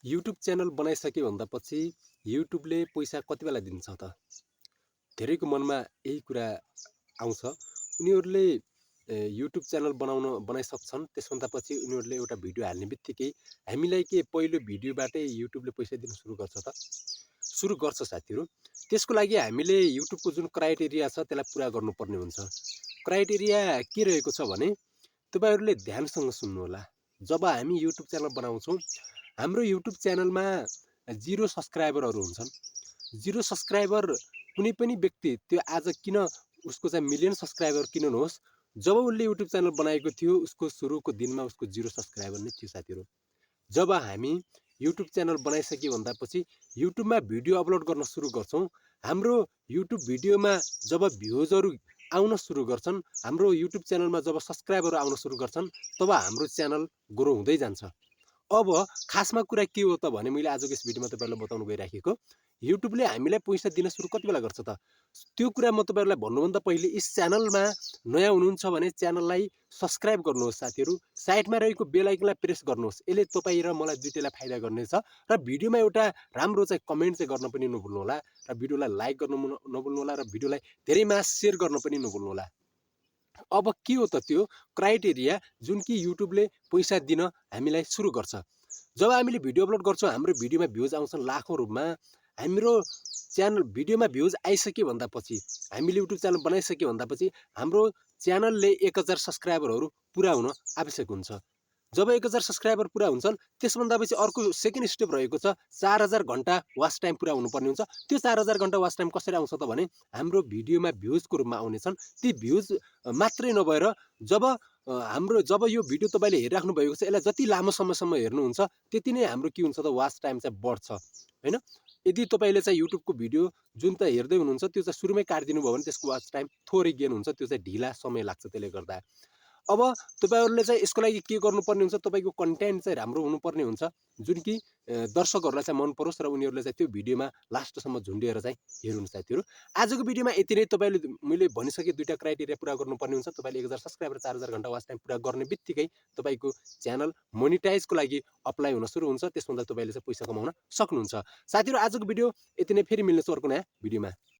YouTube channel बनाइसके भन्दापछि युट्युबले पैसा कति बेला दिन्छ त? धेरैको मनमा यही कुरा आउँछ। उनीहरूले युट्युब च्यानल बनाइसक्छन्, त्यसभन्दा पछि उनीहरूले एउटा भिडियो हाल्ने बित्तिकै हामीलाई के पहिलो भिडियोबाटै युट्युबले पैसा दिन सुरु गर्छ त? सुरु गर्छ साथीहरू। त्यसको लागि हामीले युट्युबको जुन क्राइटेरिया छ त्यसलाई पुरा गर्नुपर्ने हुन्छ। क्राइटेरिया के रहेको छ भने तपाईँहरूले ध्यानसँग सुन्नुहोला। जब हामी युट्युब च्यानल बनाउँछौँ, हाम्रो युट्युब च्यानलमा 0 सब्सक्राइबरहरू हुन्छन्। 0 सब्सक्राइबर कुनै पनि व्यक्ति त्यो आज किन उसको चाहिँ मिलियन सब्सक्राइबर किन नहोस्, जब उसले युट्युब च्यानल बनाएको थियो उसको सुरुको दिनमा उसको 0 सब्सक्राइबर नै थियो साथीहरू। जब हामी युट्युब च्यानल बनाइसके भन्दापछि युट्युबमा भिडियो अपलोड गर्न सुरु गर्छौँ, हाम्रो युट्युब भिडियोमा जब भ्युजहरू आउन सुरु गर्छन्, हाम्रो युट्युब च्यानलमा जब सब्सक्राइबर आउन सुरु गर्छन्, तब हाम्रो च्यानल ग्रो हुँदै जान्छ। अब खासमा कुरा के हो त भने मैले आजको यस भिडियोमा तपाईँहरूलाई बताउन गइराखेको, युट्युबले हामीलाई पैसा दिन सुरु कति बेला गर्छ त? त्यो कुरा म तपाईँहरूलाई भन्नुभन्दा पहिले यस च्यानलमा नयाँ हुनुहुन्छ भने च्यानललाई सब्सक्राइब गर्नुहोस् साथीहरू। साइडमा रहेको बेल आइकनलाई प्रेस गर्नुहोस्। यसले तपाईँ र मलाई दुईटैलाई फाइदा गर्नेछ र भिडियोमा एउटा राम्रो चाहिँ कमेन्ट चाहिँ गर्न पनि नभुल्नुहोला र भिडियोलाई लाइक गर्न नभुल्नुहोला र भिडियोलाई धेरैमा सेयर गर्न पनि नभुल्नुहोला। अब के हो त त्यो क्राइटेरिया जुन कि युट्युबले पैसा दिन हामीलाई सुरु गर्छ। जब हामीले भिडियो अपलोड गर्छौँ, हाम्रो भिडियोमा भ्युज आउँछन् लाखौँ रूपमा। हाम्रो च्यानल भिडियोमा भ्युज आइसके भन्दापछि, हामीले युट्युब च्यानल बनाइसके भन्दापछि हाम्रो च्यानलले 1000 सब्सक्राइबरहरू पुरा हुन आवश्यक हुन्छ। जब 1000 सब्सक्राइबर पुरा हुन्छन्, त्यसभन्दा पछि अर्को सेकेन्ड स्टेप रहेको छ 4000 घण्टा वाच टाइम पुरा हुनुपर्ने हुन्छ। त्यो 4000 घण्टा वाच टाइम कसरी आउँछ त भने हाम्रो भिडियोमा भ्युजको रूपमा आउनेछन्। ती भ्युज मात्रै नभएर जब यो भिडियो तपाईँले हेरिराख्नु भएको छ, यसलाई जति लामो समयसम्म हेर्नुहुन्छ त्यति नै हाम्रो के हुन्छ त वाच टाइम चाहिँ बढ्छ, हैन? यदि तपाईँले चाहिँ युट्युबको भिडियो जुन त हेर्दै हुनुहुन्छ त्यो चाहिँ सुरुमै काटिदिनु भयो भने त्यसको वाच टाइम थोरै गेन हुन्छ, त्यो चाहिँ ढिला समय लाग्छ त्यसले गर्दा। अब तपाईँहरूले चाहिँ यसको लागि के गर्नुपर्ने हुन्छ, तपाईँको कन्टेन्ट चाहिँ राम्रो हुनुपर्ने हुन्छ, जुन कि दर्शकहरूलाई चाहिँ मन परोस् र उनीहरूले चाहिँ त्यो भिडियोमा लास्टसम्म झुन्डिएर चाहिँ हेरुन् साथीहरू। आजको भिडियोमा यति नै। तपाईँले मैले भनिसकेँ दुईटा क्राइटेरिया पुरा गर्नुपर्ने हुन्छ। तपाईँले 1000 सब्सक्राइबर 4000 घण्टा वाच टाइम पुरा गर्ने बित्तिकै तपाईँको च्यानल मोनिटाइजको लागि अप्लाई हुन सुरु हुन्छ। त्यसभन्दा तपाईँले चाहिँ पैसा कमाउन सक्नुहुन्छ। साथीहरू आजको भिडियो यति नै। फेरि मिल्नेछु अर्को नयाँ भिडियोमा।